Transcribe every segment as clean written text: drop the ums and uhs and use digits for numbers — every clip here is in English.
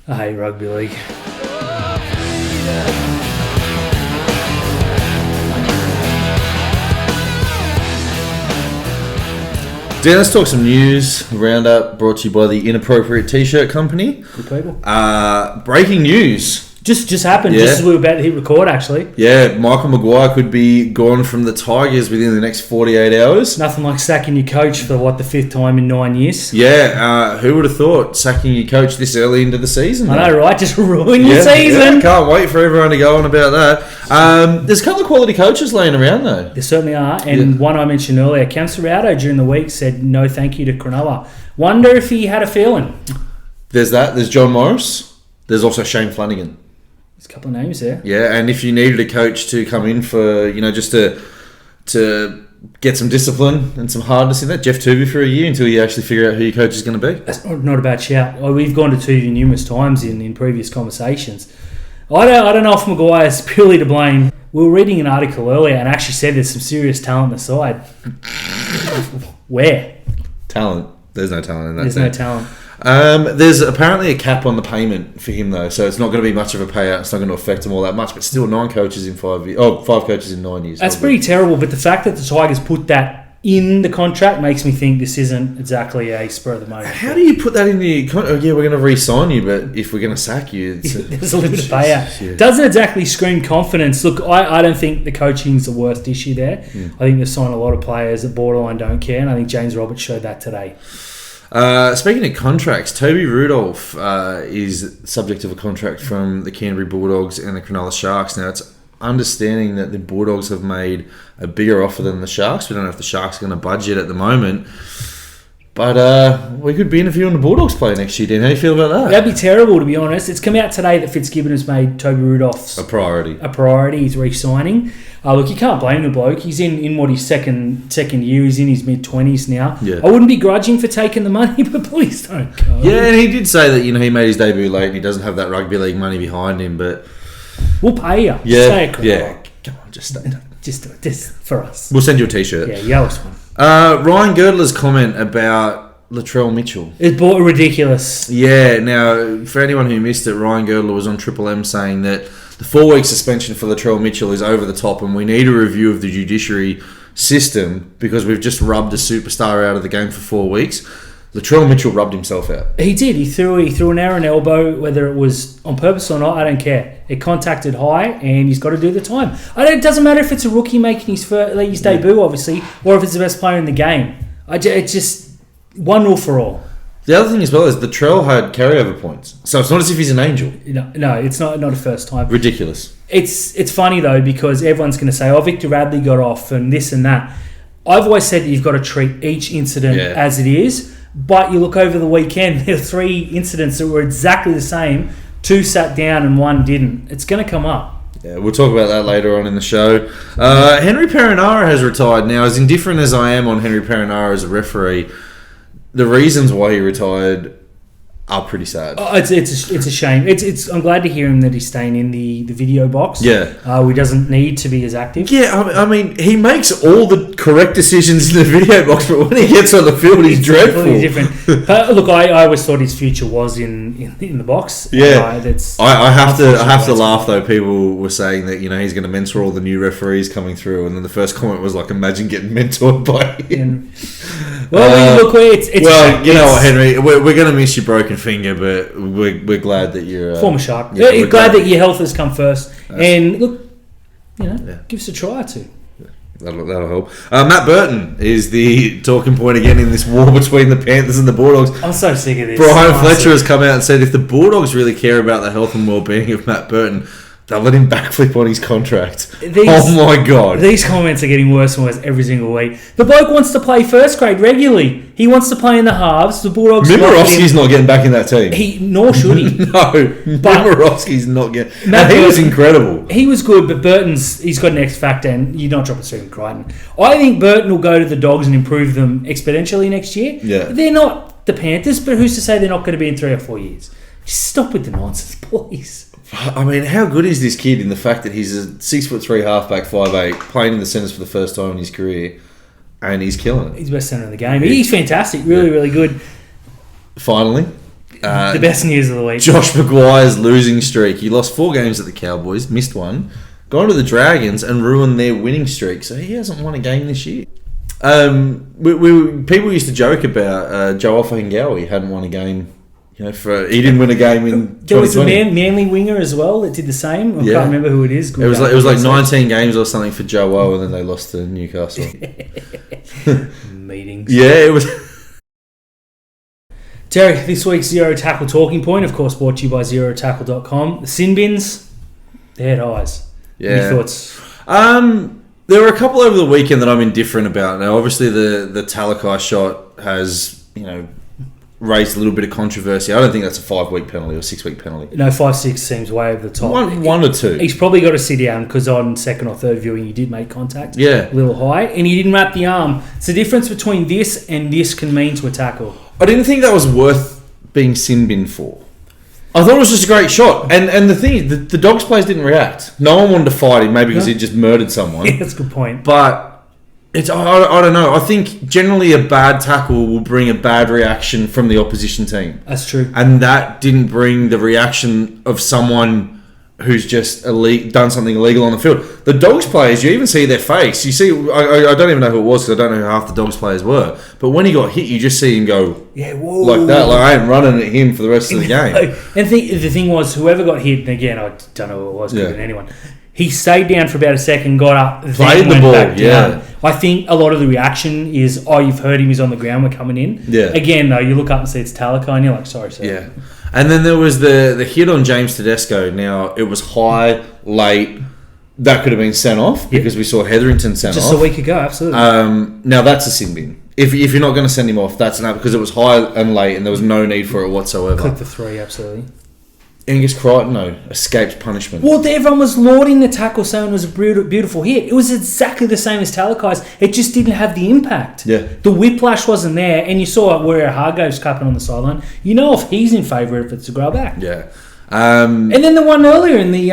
I hate rugby league. Dan, let's talk some news. Roundup brought to you by the Inappropriate T-shirt Company. Good people. Breaking news. Just happened, just as we were about to hit record, actually. Yeah, Michael Maguire could be gone from the Tigers within the next 48 hours. Nothing like sacking your coach for, the fifth time in 9 years? Yeah, who would have thought sacking your coach this early into the season? I know, right? Just ruin your season. Yeah, can't wait for everyone to go on about that. There's a couple of quality coaches laying around, though. There certainly are, and one I mentioned earlier, Cam Serrato during the week said no thank you to Cronulla. Wonder if he had a feeling. There's that. There's John Morris. There's also Shane Flanagan. There's a couple of names there. Yeah, and if you needed a coach to come in for, just to get some discipline and some hardness in that, Jeff Tuvey for a year until you actually figure out who your coach is going to be. That's not a bad shout. We've gone to Tuvey numerous times in previous conversations. I don't know if Maguire's purely to blame. We were reading an article earlier and actually said there's some serious talent on the side. Where? Talent. There's no talent in that. There's no talent. There's apparently a cap on the payment for him, though, so it's not going to be much of a payout. It's not going to affect him all that much, but still 5 coaches in 5 years. 5 coaches in 9 years. That's pretty terrible, but the fact that the Tigers put that in the contract makes me think this isn't exactly a spur of the moment. How do you put that in the contract? Yeah, we're going to re-sign you, but if we're going to sack you... There's a limited payout. Yeah. Doesn't exactly scream confidence. Look, I don't think the coaching's the worst issue there. I think they've signed a lot of players that borderline don't care, and I think James Roberts showed that today. Speaking of contracts, Toby Rudolph is subject of a contract from the Canterbury Bulldogs and the Cronulla Sharks. Now, it's understanding that the Bulldogs have made a bigger offer than the Sharks. We don't know if the Sharks are going to budge it at the moment. But we could be interviewing the Bulldogs play next year, Dan. How do you feel about that? That'd be terrible, to be honest. It's come out today that Fitzgibbon has made Toby Rudolph's a priority. He's re-signing. Look, you can't blame the bloke. He's in what his second year. He's in his mid-20s now. Yeah. I wouldn't begrudge him for taking the money, but please don't go. Yeah, and he did say that he made his debut late and he doesn't have that rugby league money behind him, but... We'll pay you. Yeah, come on, just stay. Just do it. Just for us. We'll send you a T-shirt. Yeah, yellow's one. Ryan Girlder's comment about Latrell Mitchell. It's ridiculous. Yeah, now, for anyone who missed it, Ryan Girlder was on Triple M saying that the 4-week suspension for Latrell Mitchell is over the top and we need a review of the judiciary system because we've just rubbed a superstar out of the game for 4 weeks. Latrell Mitchell rubbed himself out. He did. He threw an errant elbow, whether it was on purpose or not, I don't care. It contacted high and he's got to do the time. It doesn't matter if it's a rookie making his debut, obviously, or if it's the best player in the game. It's just one rule for all. The other thing as well is Latrell had carryover points. So it's not as if he's an angel. No, it's not a first time. Ridiculous. It's funny, though, because everyone's going to say, Victor Radley got off and this and that. I've always said that you've got to treat each incident as it is. But you look over the weekend, there are 3 incidents that were exactly the same. 2 sat down and 1 didn't. It's going to come up. Yeah, we'll talk about that later on in the show. Henry Perinara has retired. Now, as indifferent as I am on Henry Perinara as a referee, the reasons why he retired are pretty sad. It's a shame. I'm glad to hear him that he's staying in the video box. Yeah. He doesn't need to be as active. Yeah, I mean, he makes all the correct decisions in the video box, but when he gets on the field, he's dreadful. Different. Look, I always thought his future was in the box. Yeah. I have to laugh though. People were saying that he's going to mentor all the new referees coming through, and then the first comment was like, "Imagine getting mentored by him." You know what, Henry, we're going to miss your broken finger, but we're glad that you're former Shark. We're glad that your health has come first, and look, give us a try or two. That'll help. Matt Burton is the talking point again in this war between the Panthers and the Bulldogs. I'm so sick of this. Brian Fletcher has come out and said if the Bulldogs really care about the health and well-being of Matt Burton, they'll let him backflip on his contract. Oh my God. These comments are getting worse and worse every single week. The bloke wants to play first grade regularly. He wants to play in the halves. The Bulldogs... Mimirovski's not getting back in that team. Nor should he. No, Mimirovski's not getting... He was incredible. He was good, but he's got an X factor and you're not dropping Stephen Crichton. I think Burton will go to the Dogs and improve them exponentially next year. Yeah. They're not the Panthers, but who's to say they're not going to be in 3 or 4 years? Just stop with the nonsense, please. I mean, how good is this kid in the fact that he's a 6'3" halfback, 5'8", playing in the centres for the first time in his career, and he's killing it. He's the best centre in the game. He's fantastic, really good. Finally, The best news of the week. Josh Maguire's losing streak. He lost 4 games at the Cowboys, missed one, gone to the Dragons and ruined their winning streak. So he hasn't won a game this year. People used to joke about Joe Offahingawi hadn't won a game. He didn't win a game in 2020. There was a Manly winger as well that did the same. I can't remember who it is. It was like 19 games or something for Joe O, and then they lost to Newcastle. Meetings. Yeah, it was. Terry, this week's Zero Tackle Talking Point, of course, brought to you by ZeroTackle.com. The sin bins, they're highs. Yeah. Any thoughts? There were a couple over the weekend that I'm indifferent about. Now, obviously, the Talakai shot has, raised a little bit of controversy. I don't think that's a 5-week penalty or 6-week penalty. No, 5-6 seems way over the top. One or two. He's probably got to sit down because on second or third viewing, he did make contact. Yeah. A little high, and he didn't wrap the arm. It's the difference between this and this can mean to a tackle. I didn't think that was worth being sin bin for. I thought it was just a great shot. And the thing is, the Dogs players didn't react. No one wanted to fight him, maybe because he just murdered someone. Yeah, that's a good point. But I don't know. I think generally a bad tackle will bring a bad reaction from the opposition team. That's true. And that didn't bring the reaction of someone who's just done something illegal on the field. The Dogs players, you even see their face. You see, I don't even know who it was because I don't know who half the Dogs players were. But when he got hit, you just see him go, yeah, whoa, like that. Like I ain't running at him for the rest of the game. And the thing was, whoever got hit, and again, I don't know who it was, could have been anyone. He stayed down for about a second, got up, played the ball. Back down. I think a lot of the reaction is, you've heard him, he's on the ground, we're coming in. Yeah. Again, though, you look up and see it's Talakai, and you're like, sorry, sir. Yeah. And then there was the hit on James Tedesco. Now, it was high, late. That could have been sent off because we saw Hetherington sent off. Just a week ago, absolutely. Now, that's a sin bin. If you're not going to send him off, that's enough because it was high and late and there was no need for it whatsoever. Click the 3, absolutely. Angus Crichton, though, escaped punishment. Well, everyone was lauding the tackle, saying it was a beautiful hit. It was exactly the same as Talakai's. It just didn't have the impact. Yeah. The whiplash wasn't there, and you saw where Hargrove's clapping on the sideline. You know if he's in favour if it's a grab back. Yeah. And then the one earlier in the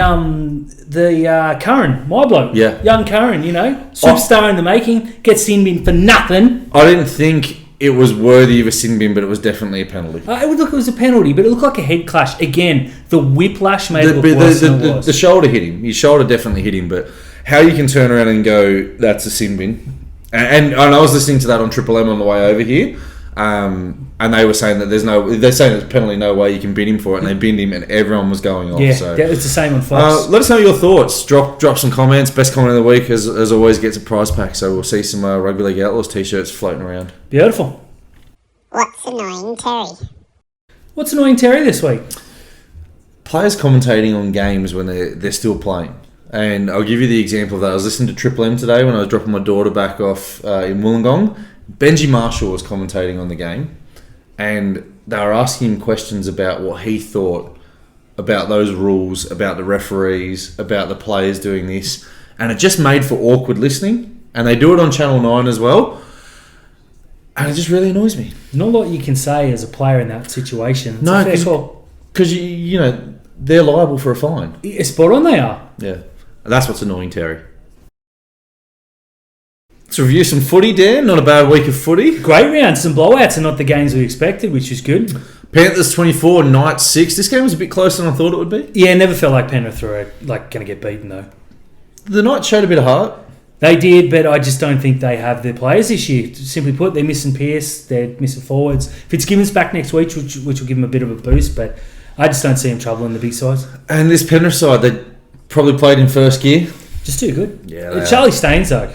Curran, my bloke. Yeah. Young Curran, superstar in the making, gets sin bin for nothing. I didn't think it was worthy of a sin bin, but it was definitely a penalty. It was a penalty, but it looked like a head clash. Again, the whiplash made it look worse than it was. The shoulder hit him. His shoulder definitely hit him, but how you can turn around and go, that's a sin bin. And I was listening to that on Triple M on the way over here, and they were saying that they're saying it's penalty, no way you can bin him for it, and they binned him, and everyone was going off. Yeah, so. It's the same on Fox. Let us know your thoughts. Drop some comments. Best comment of the week, as always, gets a prize pack. So we'll see some Rugby League Outlaws t-shirts floating around. Beautiful. What's annoying Terry? What's annoying Terry this week? Players commentating on games when they're still playing. And I'll give you the example of that. I was listening to Triple M today when I was dropping my daughter back off in Wollongong. Benji Marshall was commentating on the game, and they were asking him questions about what he thought about those rules, about the referees, about the players doing this, and it just made for awkward listening. And they do it on Channel 9 as well, and it just really annoys me. Not a lot you can say as a player in that situation. It's No, because they're liable for a fine. Spot on, they are. Yeah, that's what's annoying, Terry. Let's review some footy, Dan. Not a bad week of footy. Great round. Some blowouts and not the games we expected, which is good. Panthers 24, Knights 6. This game was a bit closer than I thought it would be. Yeah, never felt like Penrith were going to get beaten, though. The Knights showed a bit of heart. They did, but I just don't think they have their players this year. Simply put, they're missing Pearce, they're missing forwards. Fitzgibbon's back next week, which will give them a bit of a boost, but I just don't see him troubling the big sides. And this Penrith side, they probably played in first gear. Just too good. Yeah, Charlie Staines, though.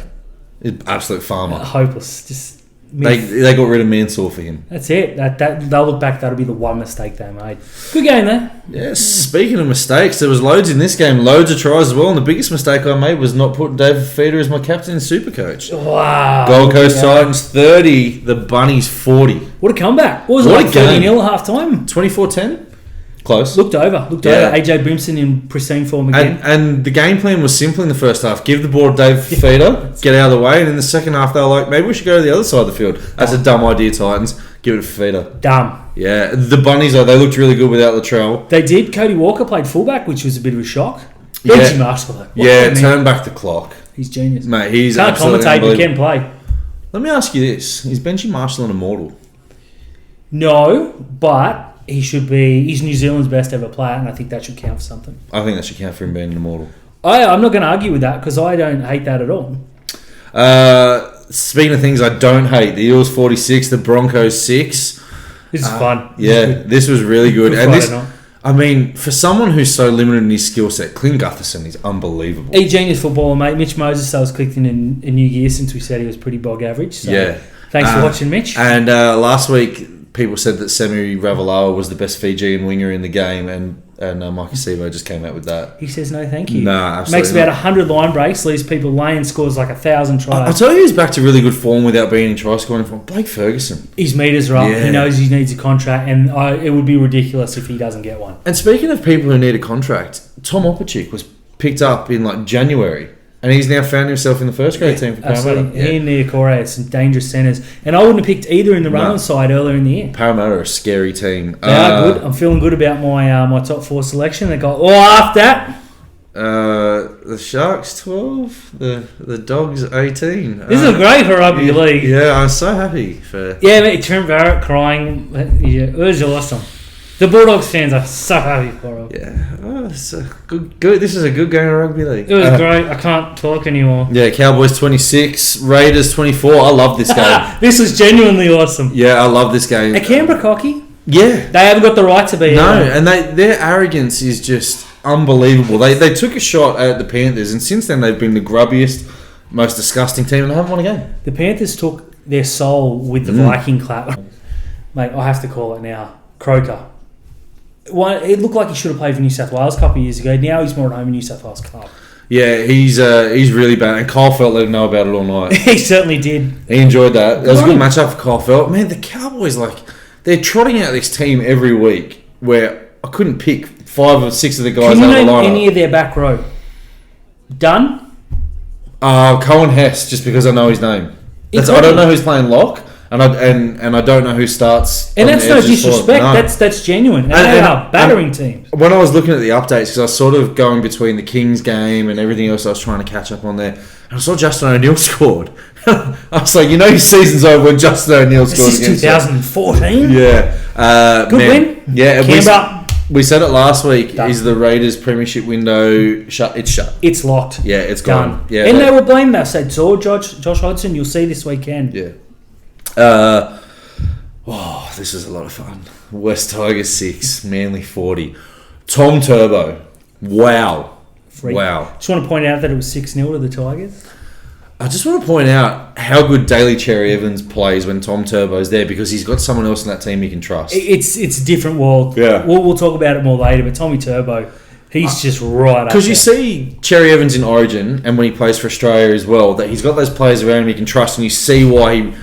Absolute farmer. Hopeless. Just they got rid of Mansour for him. That's it. They'll look back. That'll be the one mistake they made. Good game, though. Yeah. Speaking of mistakes, there was loads in this game. Loads of tries as well. And the biggest mistake I made was not putting David Fafita as my captain and Supercoach. Wow. Gold Coast Titans 30, the Bunnies 40. What a comeback! What was it like 30-0 at half time? 24-10. Close. Looked over. AJ Brimson in pristine form again. And the game plan was simple in the first half. Give the ball to Dave Fafita, get out of the way, and in the second half they were like, maybe we should go to the other side of the field. That's a dumb idea, Titans. Give it to Fafita. Dumb. Yeah. The Bunnies, though, they looked really good without Latrell. They did. Cody Walker played fullback, which was a bit of a shock. Yeah. Benji Marshall, though. Turn back the clock. He's genius. Mate, he's can't absolutely commentate, but unbelievable. can play. Let me ask you this. Is Benji Marshall an immortal? No, but he should be. He's New Zealand's best ever player, and I think that should count for something. I think that should count for him being an immortal. I'm not going to argue with that because I don't hate that at all. Speaking of things I don't hate, the Eels 46, the Broncos 6. This is fun. Yeah, this was really good. And this, I mean, for someone who's so limited in his skill set, Clint Gutherson is unbelievable. He's genius footballer, mate. Mitch Moses was clicked in New Year since we said he was pretty bog average. So yeah. Thanks for watching, Mitch. And last week, people said that Semi Ravalawa was the best Fijian winger in the game, and Mikey Sebo just came out with that. He says no thank you. No, absolutely Makes about 100 line breaks, leaves people laying, scores like 1,000 tries. I'll tell you, he's back to really good form without being in try scoring form. Blake Ferguson. His meters are up. Yeah. He knows he needs a contract, and it would be ridiculous if he doesn't get one. And speaking of people who need a contract, Tom Opachik was picked up in like January, and he's now found himself in the first grade team for Parramatta. He and Niokore are some dangerous centres, and I wouldn't have picked either in the run-on side earlier in the year. Parramatta are a scary team. They are good. I'm feeling good about my top 4 selection. They got after that. The Sharks 12, the Dogs 18. This is great for rugby league. Yeah, I'm so happy for. Yeah, mate, Trent Barrett crying. Yeah, it was awesome. The Bulldogs fans are so happy for him. Yeah, it's a good. This is a good game of rugby league. It was great. I can't talk anymore. Yeah, Cowboys 26, Raiders 24. I love this game. This was genuinely awesome. Yeah, I love this game. Are Canberra cocky? Yeah, they haven't got the right to be. No, and their arrogance is just unbelievable. They took a shot at the Panthers, and since then they've been the grubbiest, most disgusting team, and they haven't won a game. The Panthers took their soul with the Viking clap. Mate, I have to call it now. Croker. It looked like he should have played for New South Wales a couple of years ago. Now he's more at home in New South Wales Cup. Yeah, he's really bad. And Kyle Felt let him know about it all night. He certainly did. He enjoyed that. That was a good matchup for Kyle Felt. Man, the Cowboys, they're trotting out this team every week where I couldn't pick 5 or 6 of the guys out of the lineup. Can you name any of their back row? Dunn? Cohen Hess, just because I know his name. I don't know who's playing lock. And I don't know who starts. And that's no disrespect. No. That's genuine. And they are battering teams. When I was looking at the updates, because I was sort of going between the Kings game and everything else, I was trying to catch up on there. And I saw Justin O'Neill scored. I was like, your season's over when Justin O'Neill scored against 2014. Yeah, good win. Yeah, we said it last week. Done. Is the Raiders' premiership window shut? It's shut. It's locked. Yeah, it's gone. Yeah, and they were blamed. They said, "So Josh Hodgson, you'll see this weekend." Yeah. This is a lot of fun. West Tigers 6, Manly 40. Tom Turbo. Wow. Wow. Just want to point out that it was 6-0 to the Tigers. I just want to point out how good Daly Cherry Evans plays when Tom Turbo's there, because he's got someone else in that team he can trust. It's a different world. Yeah. We'll talk about it more later, but Tommy Turbo, he's just right up there. Because you see Cherry Evans in Origin, and when he plays for Australia as well, that he's got those players around him he can trust, and you see why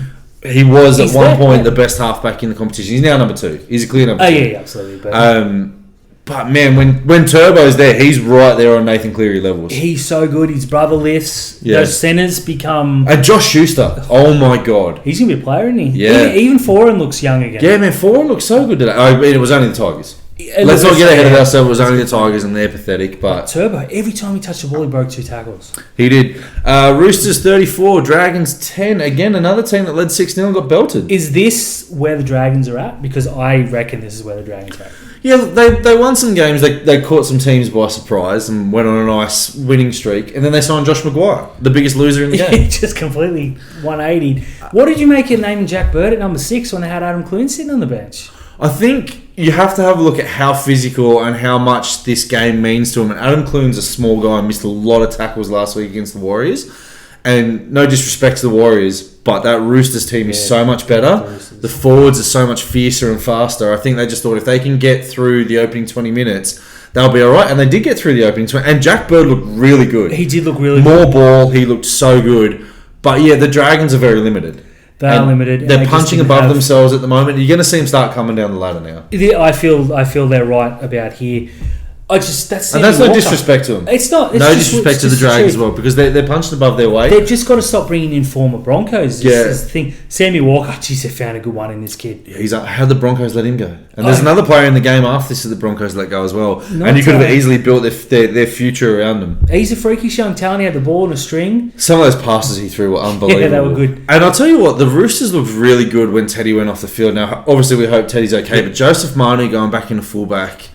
he was at one point the best halfback in the competition. He's now number 2. He's a clear number 2. Oh, yeah, absolutely. But man, when Turbo's there, he's right there on Nathan Cleary levels. He's so good. His brother lifts. Yeah. Those centres become... And Josh Schuster. Oh, my God. He's going to be a player, isn't he? Yeah. Even Foran looks young again. Yeah, man. Foran looks so good today. Oh, it was only the Tigers. Let's not get ahead of ourselves. It was only the Tigers, and they're pathetic. But Turbo, every time he touched the ball, he broke 2 tackles. He did. Roosters 34, Dragons 10. Again, another team that led 6-0 and got belted. Is this where the Dragons are at? Because I reckon this is where the Dragons are at. Yeah, they won some games. They caught some teams by surprise and went on a nice winning streak. And then they signed Josh Maguire, the biggest loser in the game. Just completely 180'd. What did you make of naming Jack Bird at number 6 when they had Adam Clune sitting on the bench? I think you have to have a look at how physical and how much this game means to him. And Adam Clune's a small guy and missed a lot of tackles last week against the Warriors. And no disrespect to the Warriors, but that Roosters team is so much better. The forwards are so much fiercer and faster. I think they just thought if they can get through the opening 20 minutes, they'll be all right. And they did get through the opening 20. And Jack Bird looked really good. He did look really good. More ball. He looked so good. But yeah, the Dragons are very limited. They are limited. They're punching above themselves at the moment. You're going to see them start coming down the ladder now. I feel they're right about here. That's And that's no disrespect to them. It's not. It's no just, disrespect to the Dragons as well, because they're punched above their weight. They've just got to stop bringing in former Broncos. This is the thing. Sammy Walker, geez, they found a good one in this kid. Yeah, he's like, how'd the Broncos let him go? And there's another player in the game after this that the Broncos let go as well. And you could have easily built their future around him. He's a freakish young talent. He had the ball in a string. Some of those passes he threw were unbelievable. Yeah, they were good. And I'll tell you what, the Roosters looked really good when Teddy went off the field. Now, obviously, we hope Teddy's okay, but Joseph Manu going back into fullback.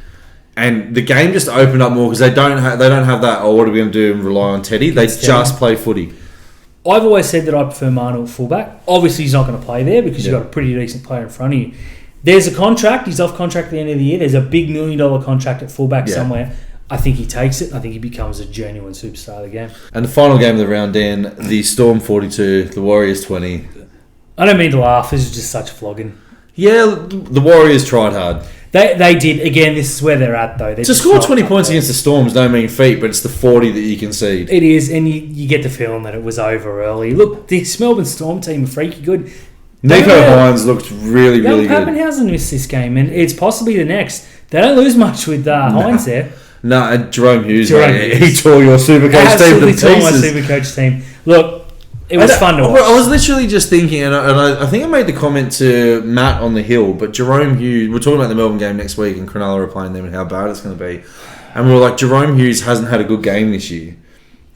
And the game just opened up more because they don't have that, what are we going to do and rely on Teddy? They just play footy. I've always said that I prefer Manu at fullback. Obviously, he's not going to play there because you've got a pretty decent player in front of you. There's a contract. He's off contract at the end of the year. There's a big $1 million contract at fullback somewhere. I think he takes it. I think he becomes a genuine superstar of the game. And the final game of the round, Dan, the Storm 42, the Warriors 20. I don't mean to laugh. This is just such a flogging. Yeah, the Warriors tried hard. They did. Again, this is where they're at, though. To score 20 points against the Storms don't mean feat, but it's the 40 that you concede. It is, and you get the feeling that it was over early. Look, this Melbourne Storm team are freaky good. Nico Hines looked really good. Pappenhausen missed this game, and it's possibly the next. They don't lose much with Hines there. No, and Jerome Hughes, he tore your Supercoach team to pieces. Absolutely tore my Supercoach team. Look, it was fun to watch. I was literally just thinking, and I think I made the comment to Matt on the hill, but Jerome Hughes, we're talking about the Melbourne game next week, and Cronulla are playing them and how bad it's going to be. And we were like, Jerome Hughes hasn't had a good game this year.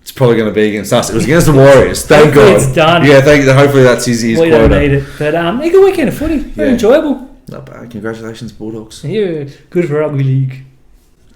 It's probably going to be against us. It was against the Warriors. Thank God. It's done. Yeah, hopefully that's his quota. We don't need it. But a good weekend of footy. Very enjoyable. Not bad. Congratulations, Bulldogs. Yeah, good for Rugby League.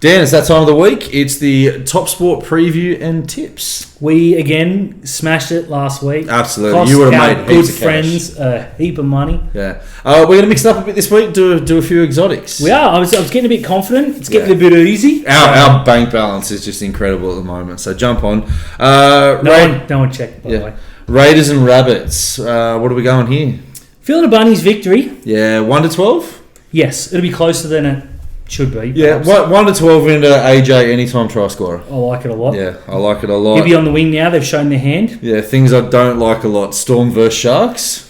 Dan, it's that time of the week. It's the Top Sport preview and tips. We, again, smashed it last week. Absolutely. You would have made heaps of cash. Friends a heap of money. Yeah. We're going to mix it up a bit this week, do a few exotics. We are. I was getting a bit confident. It's getting a bit easy. Our bank balance is just incredible at the moment, so jump on. No one checked, by the way. Raiders and Rabbits. What are we going here? Feeling a Bunnies victory. Yeah, 1-12? Yes, it'll be closer than it should be. Yeah, 1-12 into AJ anytime try scorer. I like it a lot. Yeah, I like it a lot. He'll be on the wing now. They've shown their hand. Yeah, things I don't like a lot. Storm versus Sharks.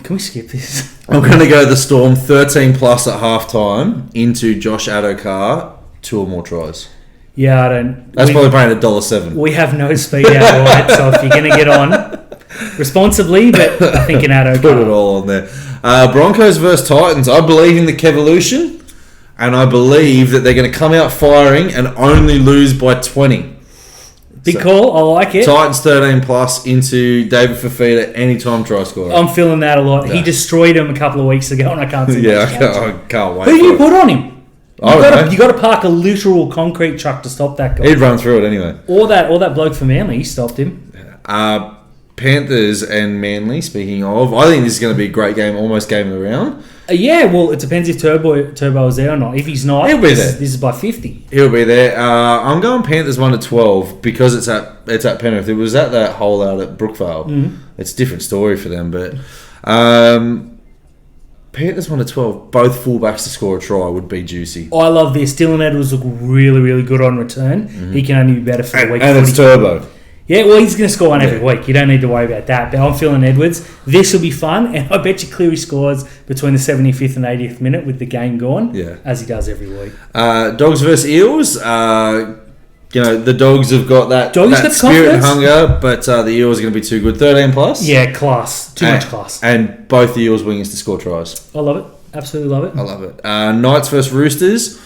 Can we skip this? I'm going to go the Storm 13 plus at halftime into Josh Adokar, 2 or more tries. Yeah, I don't. That's probably paying $1.07. We have no speed out right, so if you're going to get on responsibly, but I think an Adokar. Put it all on there. Broncos versus Titans. I believe in the Kevolution. And I believe that they're going to come out firing and only lose by 20. Big call. I like it. Titans 13 plus into David Fafita anytime try scorer. I'm feeling that a lot. Yeah. He destroyed him a couple of weeks ago, and I can't see I can't wait. Who do you put on him? You got to park a literal concrete truck to stop that guy. He'd run through it anyway. Or that bloke from Manly, he stopped him. Panthers and Manly, speaking of, I think this is going to be a great game, almost game of the round. Yeah, well, it depends if Turbo is there or not. If he's not, he'll be there. This is by 50. He'll be there. I'm going Panthers 1-12 because it's at Penrith. It was at that hole out at Brookvale. Mm-hmm. It's a different story for them, but Panthers 1-12. Both fullbacks to score a try would be juicy. I love this. Dylan Edwards look really, really good on return. Mm-hmm. He can only be better for the week. And it's Turbo. Yeah, well, he's going to score one every week. You don't need to worry about that. But I'm feeling Edwards. This will be fun, and I bet you Cleary scores between the 75th and 80th minute with the game gone, as he does every week. Dogs versus Eels. The Dogs have got that spirit and hunger, but the Eels are going to be too good. 13 plus. Yeah, class. Too much class. And both the Eels wingers to score tries. I love it. Absolutely love it. I love it. Knights versus Roosters.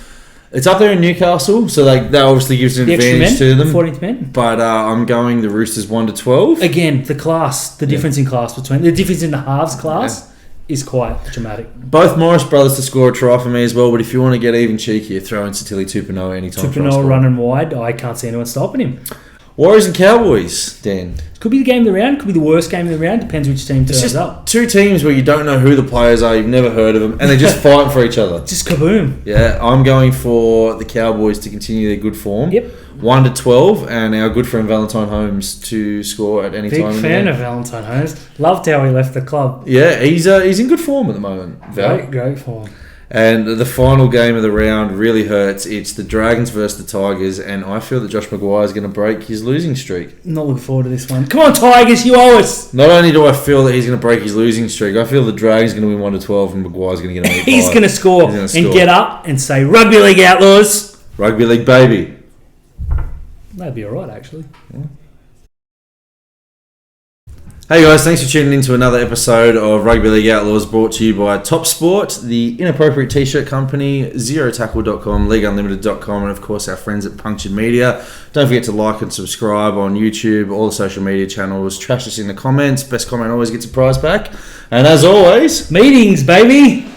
It's up there in Newcastle, so that obviously gives an advantage to them. 14th men. But I'm going the Roosters 1-12. Again, the class, the difference in class between the difference in the halves class is quite dramatic. Both Morris brothers to score a try for me as well. But if you want to get even cheekier, throw in Satili Tupanoa anytime. Tupanoa running wide. I can't see anyone stopping him. Warriors and Cowboys, Dan. Could be the game of the round. Could be the worst game of the round. Depends which team turns up. Two teams where you don't know who the players are. You've never heard of them, and they're just fighting for each other. Just kaboom. Yeah, I'm going for the Cowboys to continue their good form. Yep. 1-12, and our good friend Valentine Holmes to score at any time. Big fan of Valentine Holmes. Loved how he left the club. Yeah, he's in good form at the moment. Val. Great form. And the final game of the round really hurts. It's the Dragons versus the Tigers, and I feel that Josh Maguire is going to break his losing streak. Not looking forward to this one. Come on, Tigers, you owe us. Not only do I feel that he's going to break his losing streak, I feel the Dragons are going to win 1-12, and Maguire's going to get an 8-5. He's going to score and get up and say, Rugby League Outlaws. Rugby league, baby. That'd be alright, actually. Yeah. Hey guys, thanks for tuning in to another episode of Rugby League Outlaws, brought to you by Top Sport, the Inappropriate T-shirt company, zerotackle.com, leagueunlimited.com, and of course our friends at Punctured Media. Don't forget to like and subscribe on YouTube, all the social media channels. Trash us in the comments. Best comment always gets a prize back. And as always, meetings, baby!